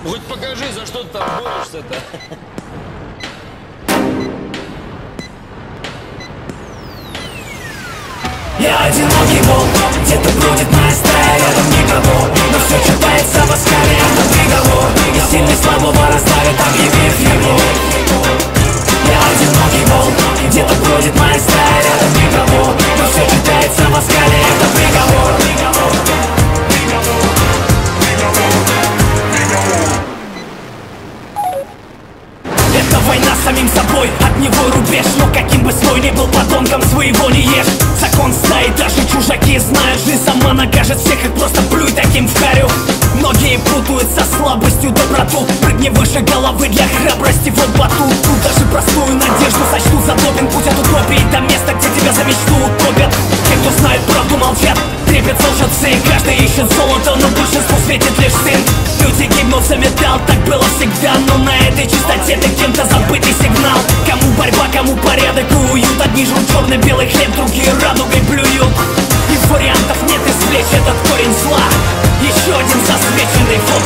Хоть покажи, за что ты там борешься-то. Я одинокий волк, где-то бродит моя стая, рядом никого, но все читается в оскале, это приговор. И сильный слабого расставит, объявив его. Я одинокий волк, где-то бродит моя стая, рядом никого, но все читается в оскале, это приговор. Это война с самим собой, от него рубеж. Но каким бы свой ни был подонком, своего не ешь. Закон стаи, даже чужаки знают, жизнь сама накажет всех, их просто плюй таким в харю. Многие путают со слабостью доброту. Прыгни выше головы для храбрости, вот батут. Тут даже простую надежду сочту за допинг. Путь от утопии до места, где тебя за мечту утопят. Те, кто знает правду, молчат, трепятся лжецы. Каждый ищет золото, но большинству светит лишь сын. Люди гибнут за металл, так было всегда. Но на этой чистоте ты кем-то забытый сигнал. Кому борьба, кому порядок и уют. Одни жрут черно-белый хлеб, другие радугой блюют. И вариантов нет извлечь этот корень зла. Еще один засвеченный фото.